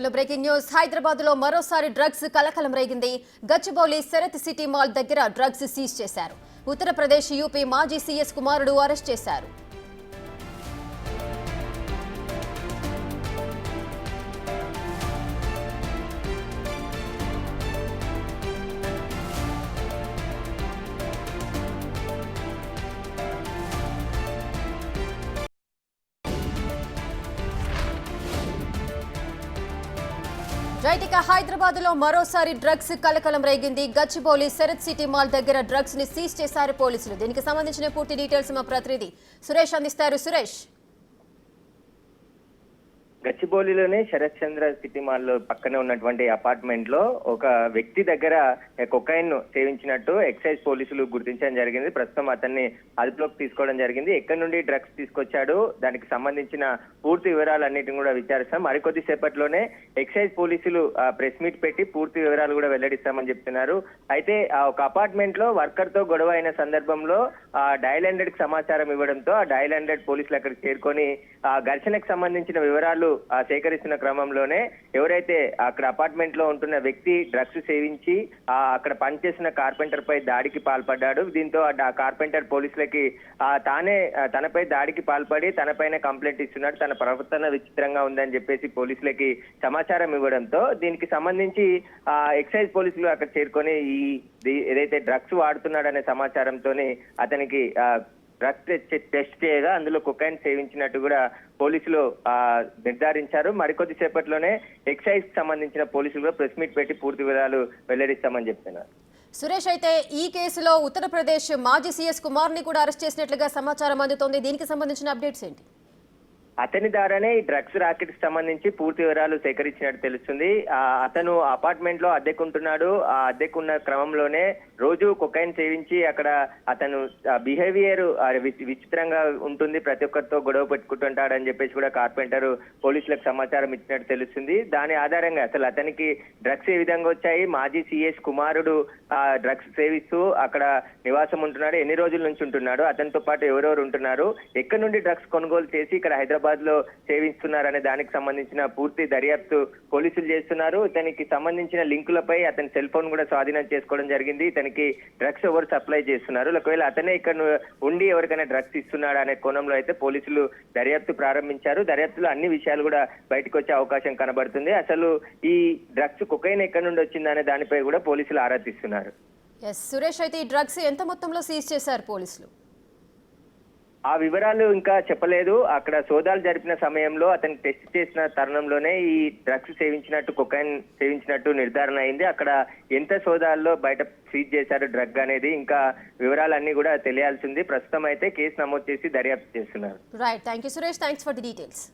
Breaking news Hyderabad లో మరోసారి drugs కలకలం రేగింది. గచ్చిబౌలి శరత్ సిటీ మాల్ దగ్గర డ్రగ్స్ సీజ్ చేశారు. ఉత్తరప్రదేశ్ యూపీ మాజీ సీఎస్ కుమారుడు అరెస్ట్ చేశారు. రైటిక హైదరాబాద్ లో మరోసారి డ్రగ్స్ కలకలం రేగింది. గచ్చిబౌలి శరత్ సిటీ మాల్ దగ్గర డ్రగ్స్ ని సీజ్ చేశారు పోలీసులు. దీనికి సంబంధించిన పూర్తి డీటెయిల్స్ మా ప్రతినిధి సురేష్ అందిస్తారు. సురేష్, గచ్చిబౌలిలోని శరత్ చంద్ర సిటీ మాల్ పక్కనే ఉన్నటువంటి అపార్ట్మెంట్ లో ఒక వ్యక్తి దగ్గర కొకైన్ ను సేవించినట్టు ఎక్సైజ్ పోలీసులు గుర్తించడం జరిగింది. ప్రస్తుతం అతన్ని అదుపులోకి తీసుకోవడం జరిగింది. ఎక్కడి నుండి డ్రగ్స్ తీసుకొచ్చాడు, దానికి సంబంధించిన పూర్తి వివరాలన్నిటిని కూడా విచారిస్తాం. మరికొద్ది సేపట్లోనే ఎక్సైజ్ పోలీసులు ప్రెస్ మీట్ పెట్టి పూర్తి వివరాలు కూడా వెల్లడిస్తామని చెప్తున్నారు. అయితే ఒక అపార్ట్మెంట్ లో వర్కర్ తో గొడవ అయిన సందర్భంలో డయల్ 100 కి సమాచారం ఇవ్వడంతో ఆ డయల్ 100 పోలీసులు అక్కడికి చేరుకొని ఘర్షణకు సంబంధించిన వివరాలు సేకరిస్తున్న క్రమంలోనే ఎవరైతే అక్కడ అపార్ట్మెంట్ లో ఉంటున్న వ్యక్తి డ్రగ్స్ సేవించి అక్కడ పనిచేసిన కార్పెంటర్ పై దాడికి పాల్పడ్డాడు. దీంతో ఆ కార్పెంటర్ పోలీసులకి తానే తనపై దాడికి పాల్పడి తనపైన కంప్లైంట్ ఇస్తున్నాడు, తన ప్రవర్తన విచిత్రంగా ఉందని చెప్పేసి పోలీసులకి సమాచారం ఇవ్వడంతో దీనికి సంబంధించి ఎక్సైజ్ పోలీసులు అక్కడ చేరుకొని ఏదైతే డ్రగ్స్ వాడుతున్నాడనే సమాచారంతోనే అతనికి డ్రగ్స్ టెస్ట్ చేయగా అందులో కొకైన్ సేవించినట్టు కూడా పోలీసులు నిర్ధారించారు. మరికొద్ది సేపట్లోనే ఎక్సైజ్ కి సంబంధించిన పోలీసులు కూడా ప్రెస్ మీట్ పెట్టి పూర్తి వివరాలు వెల్లడిస్తామని చెప్తున్నారు. సురేష్, అయితే ఈ కేసులో ఉత్తరప్రదేశ్ మాజీ సీఎస్ కుమార్ ని కూడా అరెస్ట్ చేసినట్లుగా సమాచారం అందుతోంది. దీనికి సంబంధించిన అప్డేట్స్ ఏంటి? అతని ద్వారానే ఈ డ్రగ్స్ రాకెట్ కి సంబంధించి పూర్తి వివరాలు సేకరించినట్టు తెలుస్తుంది. అతను అపార్ట్మెంట్ లో అద్దెకుంటున్నాడు. ఆ అద్దెకున్న క్రమంలోనే రోజు కొకైన్ సేవించి అక్కడ అతను బిహేవియర్ విచిత్రంగా ఉంటుంది, ప్రతి ఒక్కరితో గొడవ పెట్టుకుంటుంటాడని చెప్పేసి కూడా కార్పెంటర్ పోలీసులకు సమాచారం ఇచ్చినట్టు తెలుస్తుంది. దాని ఆధారంగా అసలు అతనికి డ్రగ్స్ ఏ విధంగా వచ్చాయి, మాజీ సీఎస్ కుమారుడు డ్రగ్స్ సేవిస్తూ అక్కడ నివాసం ఉంటున్నాడు, ఎన్ని రోజుల నుంచి ఉంటున్నాడు, అతనితో పాటు ఎవరెవరు ఉంటున్నారు, ఎక్కడి నుండి డ్రగ్స్ కొనుగోలు చేసి ఇక్కడ హైదరాబాద్ లో సేవిస్తున్నారనే దానికి సంబంధించిన పూర్తి దర్యాప్తు పోలీసులు చేస్తున్నారు. ఇతనికి సంబంధించిన లింకులపై అతని సెల్ ఫోన్ కూడా స్వాధీనం చేసుకోవడం జరిగింది. ఇతనికి డ్రగ్స్ ఎవరు సప్లై చేస్తున్నారు, ఒకవేళ అతనే ఇక్కడ ఉండి ఎవరికైనా డ్రగ్స్ ఇస్తున్నాడా అనే కోణంలో అయితే పోలీసులు దర్యాప్తు ప్రారంభించారు. దర్యాప్తులో అన్ని విషయాలు కూడా బయటకు వచ్చే అవకాశం కనబడుతుంది. అసలు ఈ డ్రగ్స్ కొకైన్ ఎక్కడి నుండి వచ్చిందనే దానిపై కూడా పోలీసులు ఆరా తీస్తున్నారు. సురేష్, అయితే ఈ డ్రగ్స్ ఎంత మొత్తంలో సీజ్ చేశారు పోలీసులు? ఆ వివరాలు ఇంకా చెప్పలేదు. అక్కడ సోదాలు జరిపిన సమయంలో అతను టెస్ట్ చేసిన తరుణంలోనే ఈ డ్రగ్స్ సేవించినట్టు కొకైన్ సేవించినట్టు నిర్ధారణ అయింది. అక్కడ ఎంత సోదాల్లో బయట సీజ్ చేశారు డ్రగ్ అనేది ఇంకా వివరాలన్నీ కూడా తెలియాల్సింది. ప్రస్తుతం అయితే కేసు నమోదు చేసి దర్యాప్తు చేస్తున్నారు. Right, thank you Suresh, thanks for the details.